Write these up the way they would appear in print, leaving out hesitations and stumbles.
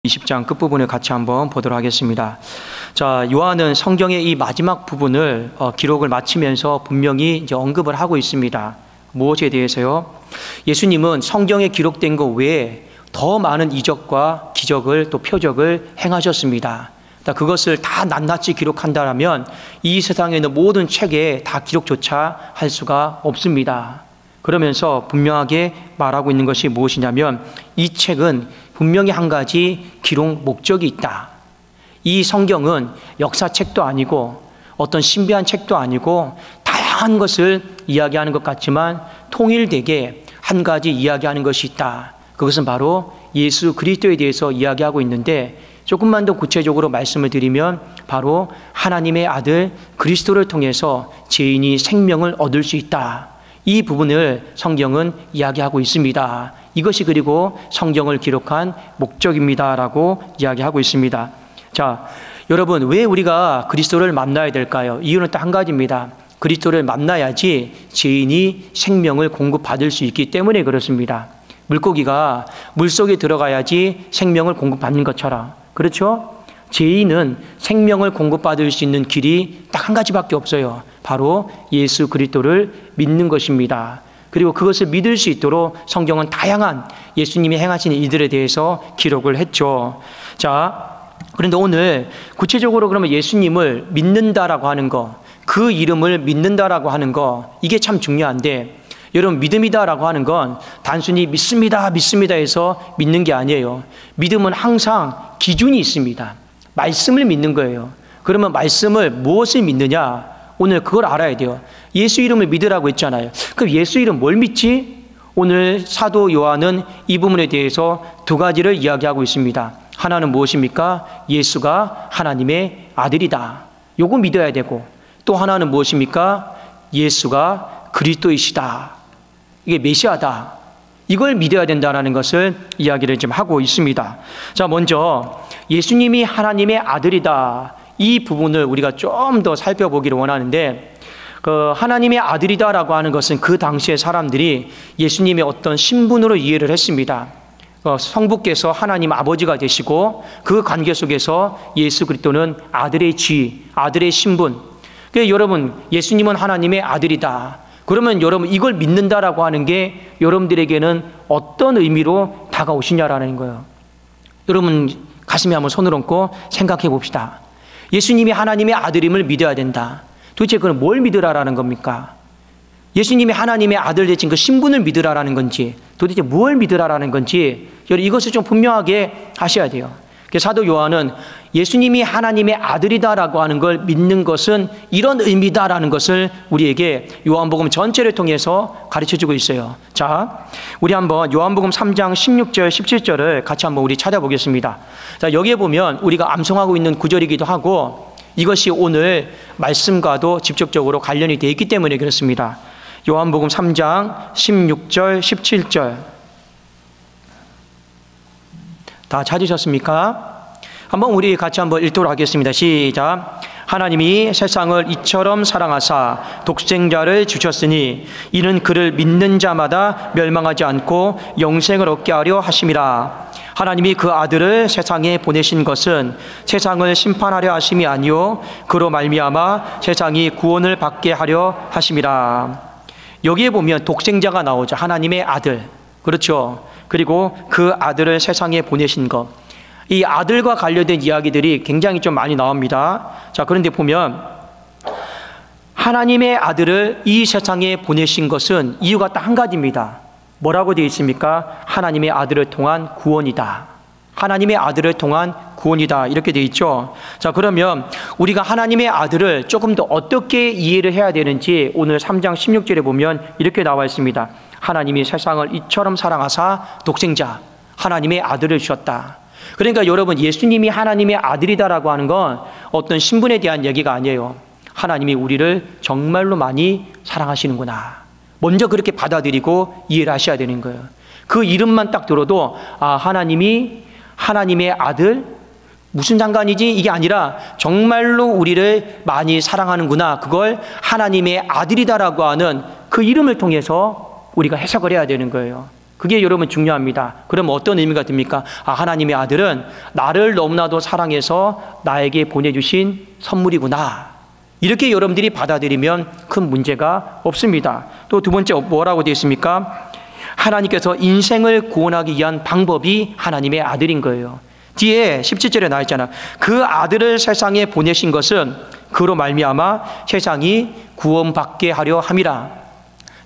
20장 끝부분을 같이 한번 보도록 하겠습니다. 자, 요한은 성경의 이 마지막 부분을 기록을 마치면서 분명히 이제 언급을 하고 있습니다. 무엇에 대해서요? 예수님은 성경에 기록된 것 외에 더 많은 이적과 기적을 또 표적을 행하셨습니다. 그것을 다 낱낱이 기록한다면 이 세상에 있는 모든 책에 다 기록조차 할 수가 없습니다. 그러면서 분명하게 말하고 있는 것이 무엇이냐면 이 책은 분명히 한 가지 기록 목적이 있다. 이 성경은 역사책도 아니고 어떤 신비한 책도 아니고 다양한 것을 이야기하는 것 같지만 통일되게 한 가지 이야기하는 것이 있다. 그것은 바로 예수 그리스도에 대해서 이야기하고 있는데 조금만 더 구체적으로 말씀을 드리면 바로 하나님의 아들 그리스도를 통해서 죄인이 생명을 얻을 수 있다. 이 부분을 성경은 이야기하고 있습니다. 이것이 그리고 성경을 기록한 목적입니다라고 이야기하고 있습니다. 자, 여러분, 왜 우리가 그리스도를 만나야 될까요? 이유는 딱 한 가지입니다. 그리스도를 만나야지 죄인이 생명을 공급받을 수 있기 때문에 그렇습니다. 물고기가 물속에 들어가야지 생명을 공급받는 것처럼, 그렇죠? 죄인은 생명을 공급받을 수 있는 길이 딱 한 가지밖에 없어요. 바로 예수 그리스도를 믿는 것입니다. 그리고 그것을 믿을 수 있도록 성경은 다양한 예수님이 행하신 일들에 대해서 기록을 했죠. 자, 그런데 오늘 구체적으로 그러면 예수님을 믿는다라고 하는 거, 그 이름을 믿는다라고 하는 거, 이게 참 중요한데, 여러분, 믿음이다라고 하는 건 단순히 믿습니다, 믿습니다 해서 믿는 게 아니에요. 믿음은 항상 기준이 있습니다. 말씀을 믿는 거예요. 그러면 말씀을 무엇을 믿느냐? 오늘 그걸 알아야 돼요. 예수 이름을 믿으라고 했잖아요. 그럼 예수 이름 뭘 믿지? 오늘 사도 요한은 이 부분에 대해서 두 가지를 이야기하고 있습니다. 하나는 무엇입니까? 예수가 하나님의 아들이다. 요거 믿어야 되고, 또 하나는 무엇입니까? 예수가 그리스도이시다. 이게 메시아다. 이걸 믿어야 된다는 것을 이야기를 좀 하고 있습니다. 자, 먼저 예수님이 하나님의 아들이다. 이 부분을 우리가 좀 더 살펴보기를 원하는데, 하나님의 아들이다라고 하는 것은 그 당시의 사람들이 예수님의 어떤 신분으로 이해를 했습니다. 성부께서 하나님 아버지가 되시고 그 관계 속에서 예수 그리스도는 아들의 지, 아들의 신분. 그러니까 여러분, 예수님은 하나님의 아들이다. 그러면 여러분, 이걸 믿는다라고 하는 게 여러분들에게는 어떤 의미로 다가오시냐라는 거예요. 여러분, 가슴에 한번 손을 얹고 생각해 봅시다. 예수님이 하나님의 아들임을 믿어야 된다. 도대체 그건 뭘 믿으라라는 겁니까? 예수님이 하나님의 아들 되신 그 신분을 믿으라라는 건지, 도대체 뭘 믿으라라는 건지, 여러분, 이것을 좀 분명하게 하셔야 돼요. 사도 요한은 예수님이 하나님의 아들이다라고 하는 걸 믿는 것은 이런 의미다라는 것을 우리에게 요한복음 전체를 통해서 가르쳐주고 있어요. 자, 우리 한번 요한복음 3장 16절, 17절을 같이 한번 우리 찾아보겠습니다. 자, 여기에 보면 우리가 암송하고 있는 구절이기도 하고 이것이 오늘 말씀과도 직접적으로 관련이 되어 있기 때문에 그렇습니다. 요한복음 3장 16절, 17절 다 찾으셨습니까? 한번 우리 같이 한번 읽도록 하겠습니다. 시작. 하나님이 세상을 이처럼 사랑하사 독생자를 주셨으니 이는 그를 믿는 자마다 멸망하지 않고 영생을 얻게 하려 하심이라. 하나님이 그 아들을 세상에 보내신 것은 세상을 심판하려 하심이 아니요 그로 말미암아 세상이 구원을 받게 하려 하심이라. 여기에 보면 독생자가 나오죠. 하나님의 아들. 그렇죠. 그리고 그 아들을 세상에 보내신 것. 이 아들과 관련된 이야기들이 굉장히 좀 많이 나옵니다. 자, 그런데 보면 하나님의 아들을 이 세상에 보내신 것은 이유가 딱 한 가지입니다. 뭐라고 되어 있습니까? 하나님의 아들을 통한 구원이다. 하나님의 아들을 통한 구원이다. 이렇게 되어 있죠. 자, 그러면 우리가 하나님의 아들을 조금 더 어떻게 이해를 해야 되는지 오늘 3장 16절에 보면 이렇게 나와 있습니다. 하나님이 세상을 이처럼 사랑하사 독생자, 하나님의 아들을 주셨다. 그러니까 여러분, 예수님이 하나님의 아들이다라고 하는 건 어떤 신분에 대한 얘기가 아니에요. 하나님이 우리를 정말로 많이 사랑하시는구나. 먼저 그렇게 받아들이고 이해를 하셔야 되는 거예요. 그 이름만 딱 들어도 하나님이 하나님의 아들, 무슨 상관이지? 이게 아니라 정말로 우리를 많이 사랑하는구나. 그걸 하나님의 아들이다라고 하는 그 이름을 통해서 우리가 해석을 해야 되는 거예요. 그게 여러분 중요합니다. 그럼 어떤 의미가 됩니까? 하나님의 아들은 나를 너무나도 사랑해서 나에게 보내주신 선물이구나. 이렇게 여러분들이 받아들이면 큰 문제가 없습니다. 또 두 번째 뭐라고 되어 있습니까? 하나님께서 인생을 구원하기 위한 방법이 하나님의 아들인 거예요. 뒤에 17절에 나와 있잖아. 그 아들을 세상에 보내신 것은 그로 말미암아 세상이 구원받게 하려 함이라.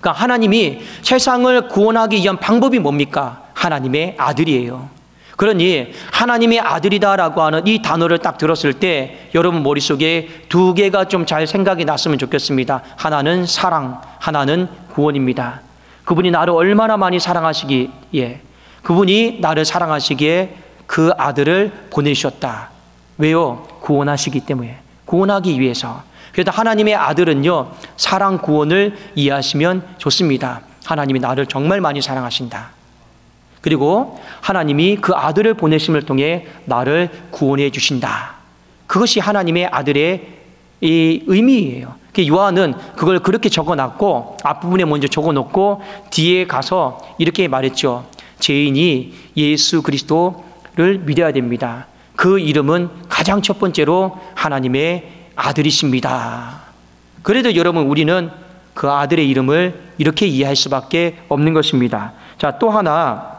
그러니까 하나님이 세상을 구원하기 위한 방법이 뭡니까? 하나님의 아들이에요. 그러니 하나님의 아들이다라고 하는 이 단어를 딱 들었을 때 여러분 머릿속에 두 개가 좀 잘 생각이 났으면 좋겠습니다. 하나는 사랑, 하나는 구원입니다. 그분이 나를 얼마나 많이 사랑하시기에, 그분이 나를 사랑하시기에 그 아들을 보내주셨다. 왜요? 구원하시기 때문에, 구원하기 위해서. 그래서 하나님의 아들은요, 사랑 구원을 이해하시면 좋습니다. 하나님이 나를 정말 많이 사랑하신다. 그리고 하나님이 그 아들을 보내심을 통해 나를 구원해 주신다. 그것이 하나님의 아들의 이 의미예요. 요한은 그걸 그렇게 적어놨고, 앞부분에 먼저 적어놓고 뒤에 가서 이렇게 말했죠. 죄인이 예수 그리스도를 믿어야 됩니다. 그 이름은 가장 첫 번째로 하나님의 아들이십니다. 그래도 여러분, 우리는 그 아들의 이름을 이렇게 이해할 수밖에 없는 것입니다. 자, 또 하나,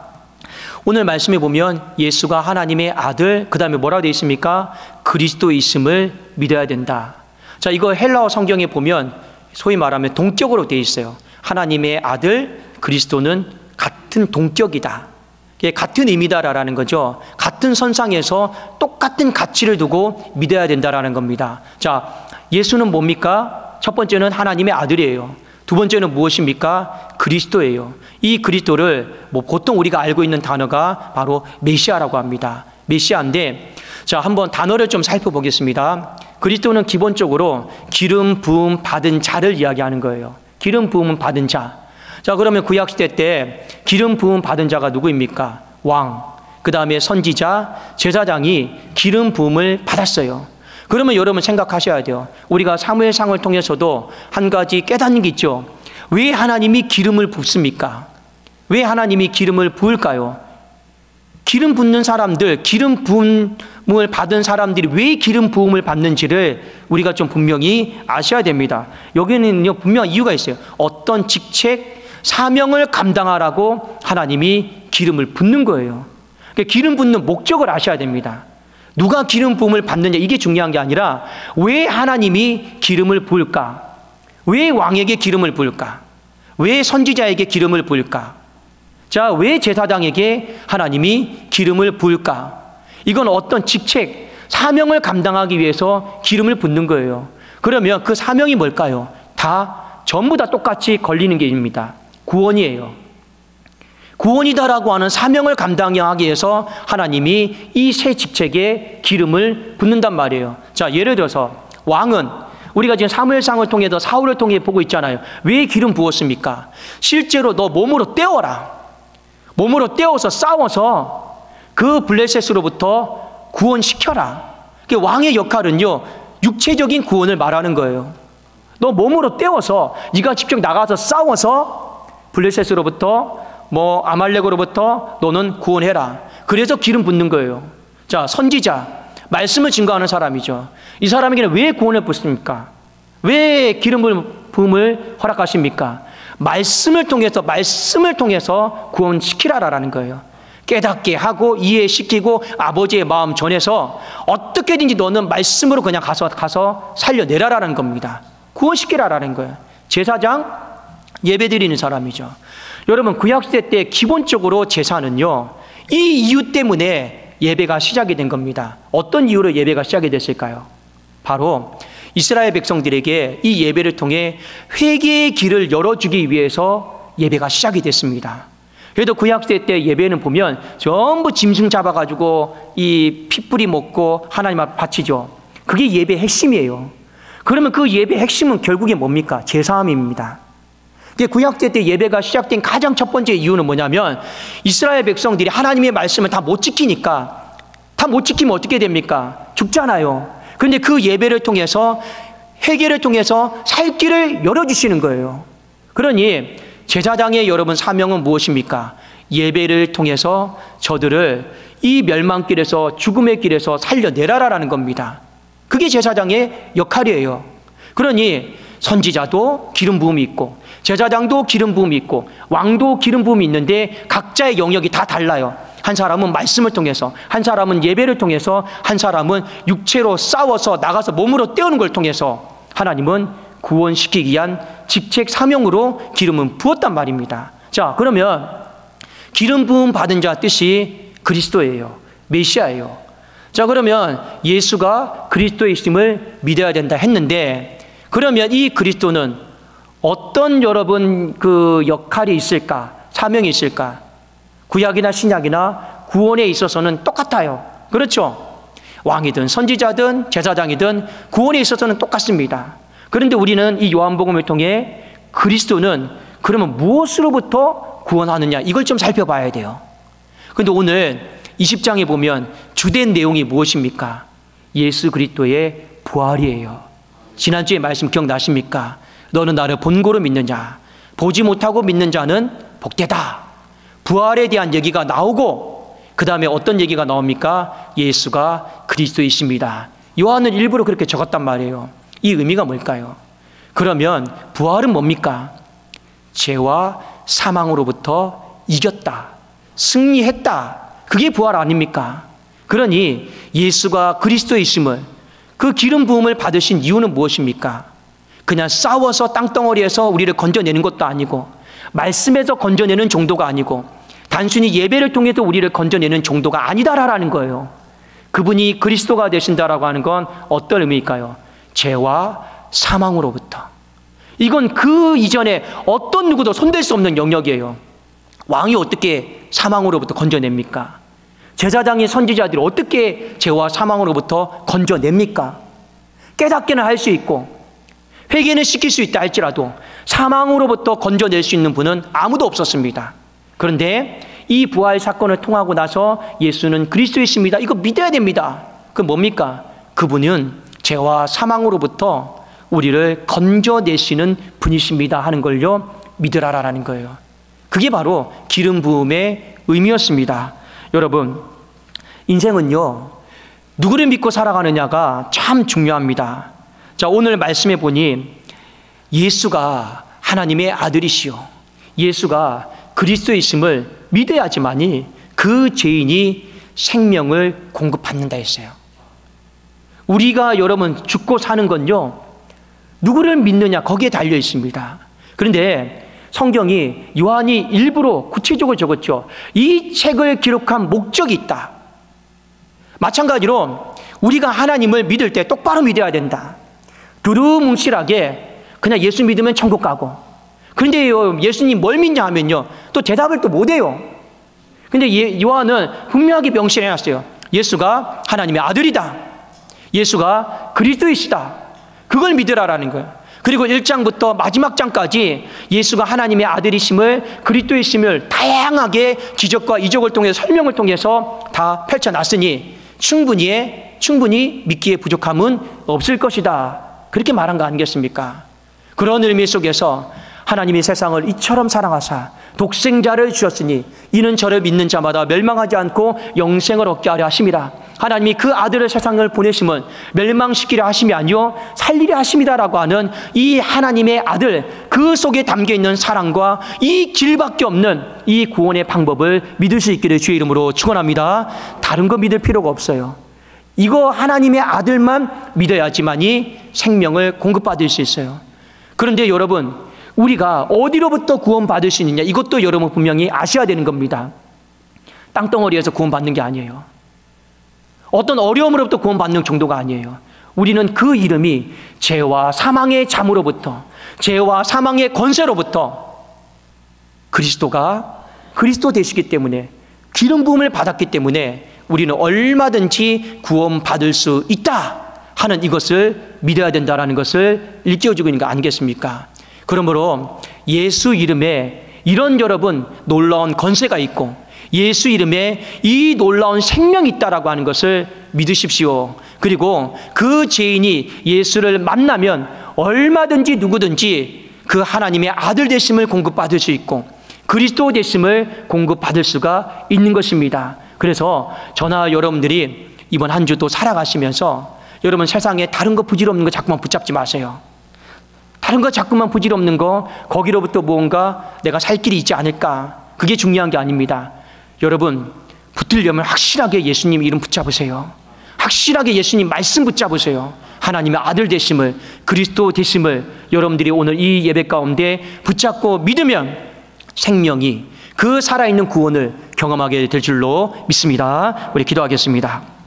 오늘 말씀에 보면 예수가 하나님의 아들, 그 다음에 뭐라고 되어 있습니까? 그리스도이심을 믿어야 된다. 자, 이거 헬라어 성경에 보면 소위 말하면 동격으로 되어 있어요. 하나님의 아들, 그리스도는 같은 동격이다. 같은 의미다라는 거죠. 같은 선상에서 똑같은 가치를 두고 믿어야 된다라는 겁니다. 자, 예수는 뭡니까? 첫 번째는 하나님의 아들이에요. 두 번째는 무엇입니까? 그리스도예요. 이 그리스도를 보통 우리가 알고 있는 단어가 바로 메시아라고 합니다. 메시아인데, 자, 한번 단어를 좀 살펴보겠습니다. 그리스도는 기본적으로 기름 부음 받은 자를 이야기하는 거예요. 기름 부음은 받은 자. 자, 그러면 구약시대 때 기름 부음 받은 자가 누구입니까? 왕, 그 다음에 선지자, 제사장이 기름 부음을 받았어요. 그러면 여러분 생각하셔야 돼요. 우리가 사무엘상을 통해서도 한 가지 깨닫는 게 있죠. 왜 하나님이 기름을 붓습니까? 왜 하나님이 기름을 부을까요? 기름 붓는 사람들, 기름 부음을 받은 사람들이 왜 기름 부음을 받는지를 우리가 좀 분명히 아셔야 됩니다. 여기는요, 분명 이유가 있어요. 어떤 직책, 사명을 감당하라고 하나님이 기름을 붓는 거예요. 그러니까 기름 붓는 목적을 아셔야 됩니다. 누가 기름 부음을 받느냐, 이게 중요한 게 아니라 왜 하나님이 기름을 부을까? 왜 왕에게 기름을 부을까? 왜 선지자에게 기름을 부을까? 자, 왜 제사장에게 하나님이 기름을 부을까? 이건 어떤 직책, 사명을 감당하기 위해서 기름을 붓는 거예요. 그러면 그 사명이 뭘까요? 전부 다 똑같이 걸리는 게입니다. 구원이에요. 구원이다라고 하는 사명을 감당하기 위해서 하나님이 이 새 직책에 기름을 붓는단 말이에요. 자, 예를 들어서 왕은 우리가 지금 사무엘상을 통해서 사울을 통해 보고 있잖아요. 왜 기름 부었습니까? 실제로 너 몸으로 때워라. 몸으로 때워서 싸워서 그 블레셋으로부터 구원시켜라. 왕의 역할은요, 육체적인 구원을 말하는 거예요. 너 몸으로 때워서 네가 직접 나가서 싸워서 블레셋으로부터 아말렉으로부터 너는 구원해라. 그래서 기름 붓는 거예요. 자, 선지자, 말씀을 증거하는 사람이죠. 이 사람에게는 왜 구원을 붓습니까? 왜 기름 부음을 허락하십니까? 말씀을 통해서 구원시키라라는 거예요. 깨닫게 하고 이해시키고 아버지의 마음 전해서 어떻게든지 너는 말씀으로 그냥 가서 살려내라라는 겁니다. 구원시키라라는 거예요. 제사장, 예배드리는 사람이죠. 여러분, 구약시대 때 기본적으로 제사는요, 이 이유 때문에 예배가 시작이 된 겁니다. 어떤 이유로 예배가 시작이 됐을까요? 바로 이스라엘 백성들에게 이 예배를 통해 회개의 길을 열어주기 위해서 예배가 시작이 됐습니다. 그래도 구약시대 때 예배는 보면 전부 짐승 잡아가지고 이 핏뿌리 먹고 하나님 앞에 바치죠. 그게 예배의 핵심이에요. 그러면 그 예배의 핵심은 결국에 뭡니까? 제사함입니다. 구약시대 때 예배가 시작된 가장 첫 번째 이유는 뭐냐면 이스라엘 백성들이 하나님의 말씀을 다 못 지키니까, 다 못 지키면 어떻게 됩니까? 죽잖아요. 그런데 그 예배를 통해서, 회개를 통해서 살 길을 열어주시는 거예요. 그러니 제사장의 여러분 사명은 무엇입니까? 예배를 통해서 저들을 이 멸망길에서, 죽음의 길에서 살려내라라는 겁니다. 그게 제사장의 역할이에요. 그러니 선지자도 기름 부음이 있고, 제사장도 기름 부음이 있고, 왕도 기름 부음이 있는데 각자의 영역이 다 달라요. 한 사람은 말씀을 통해서, 한 사람은 예배를 통해서, 한 사람은 육체로 싸워서 나가서 몸으로 때우는 걸 통해서 하나님은 구원시키기 위한 직책 사명으로 기름은 부었단 말입니다. 자, 그러면 기름 부음 받은 자 뜻이 그리스도예요. 메시아예요. 자, 그러면 예수가 그리스도이심을 믿어야 된다 했는데, 그러면 이 그리스도는 어떤 여러분 그 역할이 있을까? 사명이 있을까? 구약이나 신약이나 구원에 있어서는 똑같아요. 그렇죠? 왕이든 선지자든 제사장이든 구원에 있어서는 똑같습니다. 그런데 우리는 이 요한복음을 통해 그리스도는 그러면 무엇으로부터 구원하느냐, 이걸 좀 살펴봐야 돼요. 그런데 오늘 20장에 보면 주된 내용이 무엇입니까? 예수 그리스도의 부활이에요. 지난주에 말씀 기억나십니까? 너는 나를 본고로 믿느냐? 보지 못하고 믿는 자는 복되다. 부활에 대한 얘기가 나오고, 그 다음에 어떤 얘기가 나옵니까? 예수가 그리스도이십니다. 요한은 일부러 그렇게 적었단 말이에요. 이 의미가 뭘까요? 그러면 부활은 뭡니까? 죄와 사망으로부터 이겼다, 승리했다, 그게 부활 아닙니까? 그러니 예수가 그리스도이심을, 그 기름 부음을 받으신 이유는 무엇입니까? 그냥 싸워서 땅덩어리에서 우리를 건져내는 것도 아니고, 말씀에서 건져내는 정도가 아니고, 단순히 예배를 통해서 우리를 건져내는 정도가 아니다라는 거예요. 그분이 그리스도가 되신다라고 하는 건 어떤 의미일까요? 죄와 사망으로부터. 이건 그 이전에 어떤 누구도 손댈 수 없는 영역이에요. 왕이 어떻게 사망으로부터 건져냅니까? 제사장의 선지자들이 어떻게 죄와 사망으로부터 건져냅니까? 깨닫기는 할 수 있고 회개는 시킬 수 있다 할지라도 사망으로부터 건져낼 수 있는 분은 아무도 없었습니다. 그런데 이 부활 사건을 통하고 나서 예수는 그리스도이십니다, 이거 믿어야 됩니다. 그 뭡니까? 그분은 죄와 사망으로부터 우리를 건져내시는 분이십니다 하는 걸요 믿으라라는 거예요. 그게 바로 기름 부음의 의미였습니다. 여러분, 인생은요 누구를 믿고 살아가느냐가 참 중요합니다. 자, 오늘 말씀해 보니 예수가 하나님의 아들이시오, 예수가 그리스도이심을 믿어야지만이 그 죄인이 생명을 공급받는다 했어요. 우리가 여러분 죽고 사는 건요 누구를 믿느냐 거기에 달려 있습니다. 그런데 성경이, 요한이 일부러 구체적으로 적었죠. 이 책을 기록한 목적이 있다. 마찬가지로 우리가 하나님을 믿을 때 똑바로 믿어야 된다. 두루뭉실하게 그냥 예수 믿으면 천국 가고, 그런데 예수님 뭘 믿냐 하면요 또 대답을 또 못해요. 근데 요한은 분명하게 명시해놨어요. 예수가 하나님의 아들이다, 예수가 그리스도이시다, 그걸 믿으라라는 거예요. 그리고 1장부터 마지막 장까지 예수가 하나님의 아들이심을, 그리스도이심을 다양하게 기적과 이적을 통해 설명을 통해서 다 펼쳐놨으니 충분히 믿기에 부족함은 없을 것이다, 그렇게 말한 거 아니겠습니까? 그런 의미 속에서 하나님이 세상을 이처럼 사랑하사 독생자를 주셨으니 이는 저를 믿는 자마다 멸망하지 않고 영생을 얻게 하려 하심이라. 하나님이 그 아들을 세상을 보내심은 멸망시키려 하심이 아니요 살리려 하심이다라고 하는 이 하나님의 아들, 그 속에 담겨있는 사랑과 이 길밖에 없는 이 구원의 방법을 믿을 수 있기를 주의 이름으로 축원합니다. 다른 거 믿을 필요가 없어요. 이거 하나님의 아들만 믿어야지만이 생명을 공급받을 수 있어요. 그런데 여러분, 우리가 어디로부터 구원받을 수 있느냐, 이것도 여러분 분명히 아셔야 되는 겁니다. 땅덩어리에서 구원받는 게 아니에요. 어떤 어려움으로부터 구원받는 정도가 아니에요. 우리는 그 이름이 죄와 사망의 잠으로부터, 죄와 사망의 권세로부터 그리스도가 그리스도 되시기 때문에, 기름 부음을 받았기 때문에 우리는 얼마든지 구원받을 수 있다 하는 이것을 믿어야 된다는 것을 일깨워주고 있는 거 아니겠습니까? 그러므로 예수 이름에 이런 여러분 놀라운 권세가 있고 예수 이름에 이 놀라운 생명이 있다라고 하는 것을 믿으십시오. 그리고 그 죄인이 예수를 만나면 얼마든지 누구든지 그 하나님의 아들 되심을 공급받을 수 있고, 그리스도 되심을 공급받을 수가 있는 것입니다. 그래서 저나 여러분들이 이번 한 주도 살아가시면서 여러분 세상에 다른 거 부질없는 거 자꾸만 붙잡지 마세요. 다른 거 자꾸만 부질없는 거, 거기로부터 무언가 내가 살 길이 있지 않을까, 그게 중요한 게 아닙니다. 여러분 붙들려면 확실하게 예수님 이름 붙잡으세요. 확실하게 예수님 말씀 붙잡으세요. 하나님의 아들 되심을, 그리스도 되심을 여러분들이 오늘 이 예배 가운데 붙잡고 믿으면 생명이, 그 살아있는 구원을 경험하게 될 줄로 믿습니다. 우리 기도하겠습니다.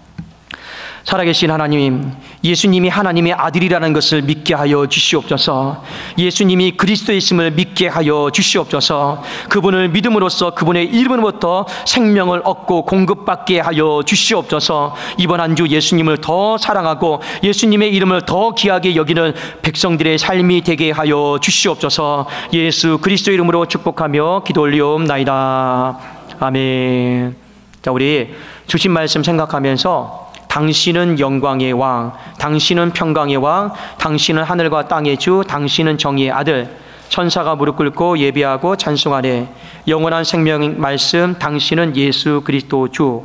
살아계신 하나님, 예수님이 하나님의 아들이라는 것을 믿게 하여 주시옵소서. 예수님이 그리스도이심을 믿게 하여 주시옵소서. 그분을 믿음으로써 그분의 이름으로부터 생명을 얻고 공급받게 하여 주시옵소서. 이번 한 주 예수님을 더 사랑하고 예수님의 이름을 더 귀하게 여기는 백성들의 삶이 되게 하여 주시옵소서. 예수 그리스도 이름으로 축복하며 기도 올리옵나이다. 아멘. 자, 우리 주신 말씀 생각하면서 당신은 영광의 왕, 당신은 평강의 왕, 당신은 하늘과 땅의 주, 당신은 정의의 아들, 천사가 무릎 꿇고 예배하고 찬송하네. 영원한 생명 말씀, 당신은 예수 그리스도 주.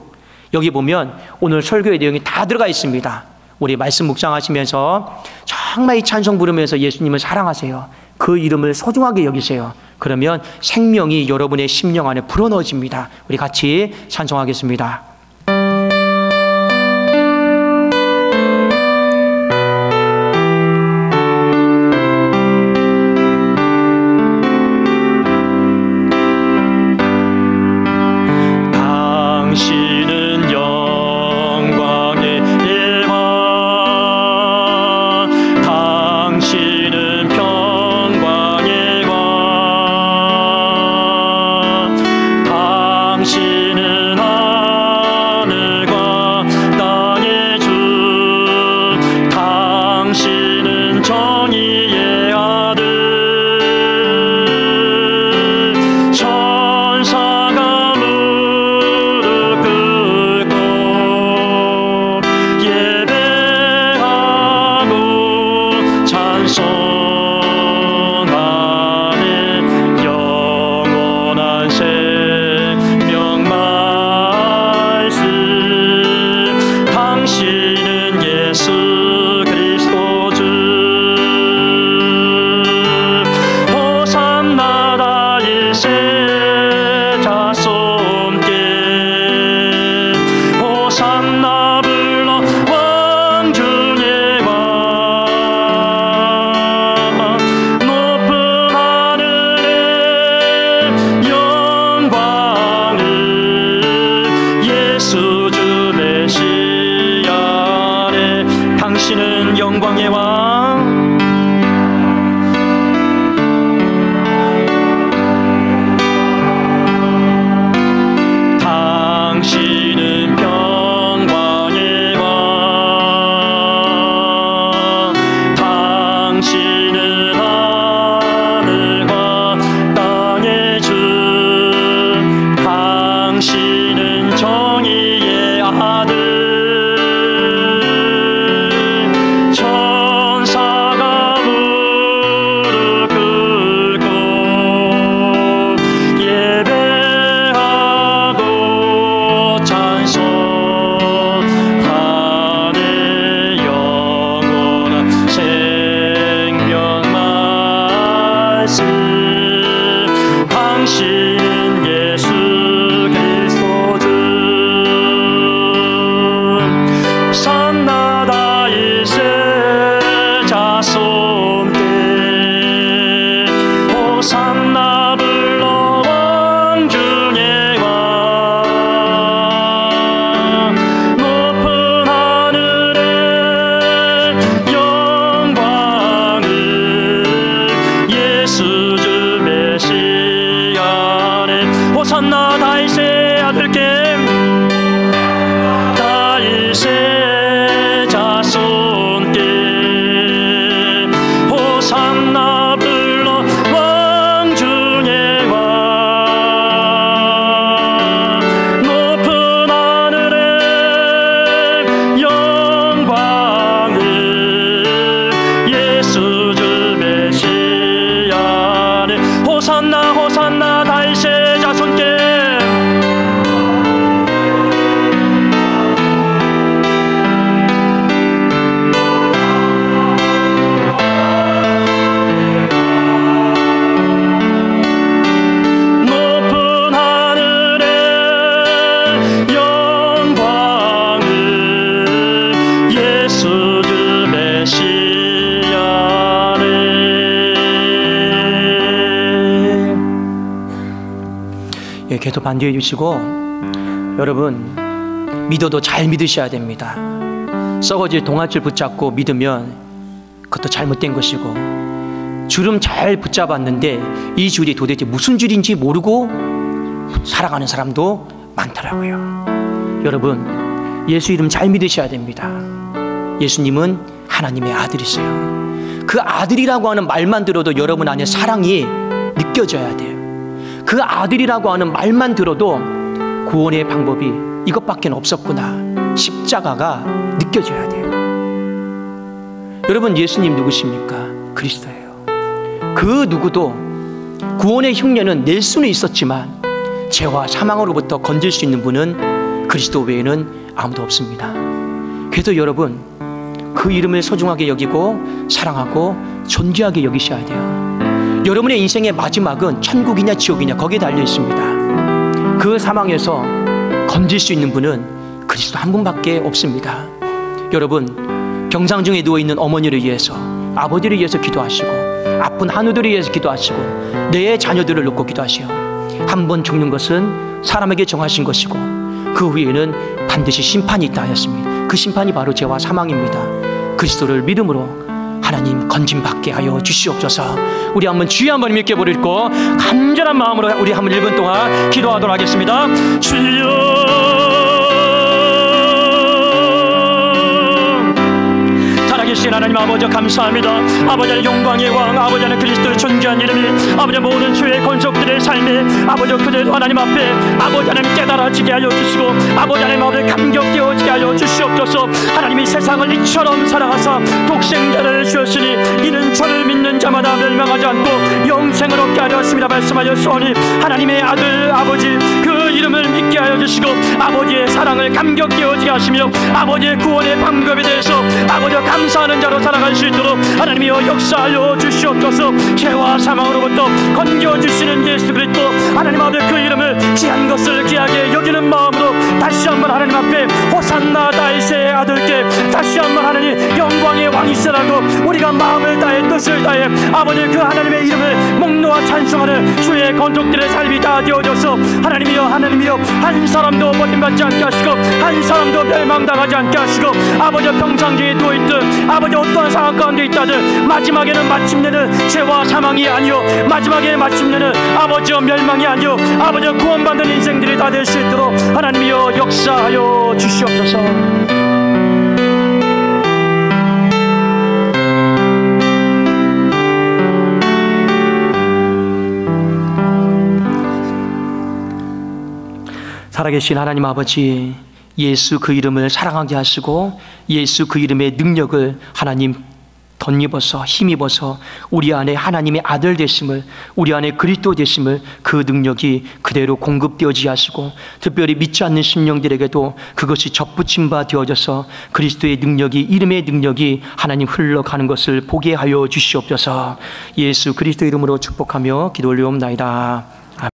여기 보면 오늘 설교의 내용이 다 들어가 있습니다. 우리 말씀 묵상하시면서 정말 이 찬송 부르면서 예수님을 사랑하세요. 그 이름을 소중하게 여기세요. 그러면 생명이 여러분의 심령 안에 불어넣어집니다. 우리 같이 찬송하겠습니다. 예수 계속 반대해 주시고, 여러분 믿어도 잘 믿으셔야 됩니다. 썩어질 동아줄 붙잡고 믿으면 그것도 잘못된 것이고, 줄은 잘 붙잡았는데 이 줄이 도대체 무슨 줄인지 모르고 살아가는 사람도 많더라고요. 여러분, 예수 이름 잘 믿으셔야 됩니다. 예수님은 하나님의 아들이세요. 그 아들이라고 하는 말만 들어도 여러분 안에 사랑이 느껴져야 돼요. 그 아들이라고 하는 말만 들어도 구원의 방법이 이것밖에 없었구나, 십자가가 느껴져야 돼요. 여러분, 예수님 누구십니까? 그리스도예요. 그 누구도 구원의 흉내는 낼 수는 있었지만 죄와 사망으로부터 건질 수 있는 분은 그리스도 외에는 아무도 없습니다. 그래서 여러분, 그 이름을 소중하게 여기고 사랑하고 존귀하게 여기셔야 돼요. 여러분의 인생의 마지막은 천국이냐 지옥이냐 거기에 달려 있습니다. 그 상황에서 건질 수 있는 분은 그리스도 한 분밖에 없습니다. 여러분, 병상 중에 누워있는 어머니를 위해서, 아버지를 위해서 기도하시고, 아픈 한우들을 위해서 기도하시고, 내 자녀들을 놓고 기도하시오. 한 번 죽는 것은 사람에게 정하신 것이고 그 후에는 반드시 심판이 있다 하였습니다. 그 심판이 바로 죄와 사망입니다. 그리스도를 믿음으로 하나님 건짐받게 하여 주시옵소서. 우리 한번 주여 한번 믿게 부르고 간절한 마음으로 우리 한번 1분 동안 기도하도록 하겠습니다. 주여, 살아계신 하나님 아버지 감사합니다. 아버지 하나님 영광의 왕, 아버지 하나님 그리스도의 존귀한 이름이 아버지 모든 주의 권속들의 삶에 아버지 그대로 하나님 앞에 아버지 하나님 깨달아지게 하여 주시고, 아버지 하나님 앞에 감격되어지게 하여 주시옵소서. 하나님이 세상을 이처럼 사랑하사 독생자를 주셨으니 이는 저를 믿는 자마다 멸망하지 않고 영생을 얻게 하려 하심이라 말씀하셨으니, 하나님의 아들 아버지 그 이름을 믿게 하여 주시고 아버지의 사랑을 감격되어지게 하시며 아버지의 구원의 방법에 대해서 아버지 감사하는 자로 살아갈 수 있도록 하나님이여 역사하여 주시옵소서. 죄와 사망으로부터 건져주시는 예수 그리스도 하나님 앞에 그 이름을 귀한 것을 귀하게 여기는 마음으로 다시 한번 하나님 앞에 호산나 다윗의 아들께 다시 한번 하나님 영광의 왕이시라고 우리가 마음을 다해 뜻을 다해 아버지 그 하나님의 이름을 목놓아 찬송하는 주의 건족들의 삶이 다 되어져서 하나님이여 한 사람도 버림받지 않게 하시고 한 사람도 멸망당하지 않게 하시고 아버지 평상 중에 누워있든 아버지 어떠한 상황 가운데 있다든 마지막에는 마침내는 죄와 사망이 아니요 마지막에 마침내는 아버지여 멸망이 아니요 아버지여 구원받는 인생들이 다 될 수 있도록 하나님이여 역사하여 주시옵소서. 살아계신 하나님 아버지, 예수 그 이름을 사랑하게 하시고 예수 그 이름의 능력을 하나님 덧입어서 힘입어서 우리 안에 하나님의 아들 되심을, 우리 안에 그리스도 되심을 그 능력이 그대로 공급되어지게 하시고 특별히 믿지 않는 심령들에게도 그것이 접붙임 바 되어져서 그리스도의 능력이, 이름의 능력이 하나님 흘러가는 것을 보게 하여 주시옵소서. 예수 그리스도 이름으로 축복하며 기도 올리옵나이다.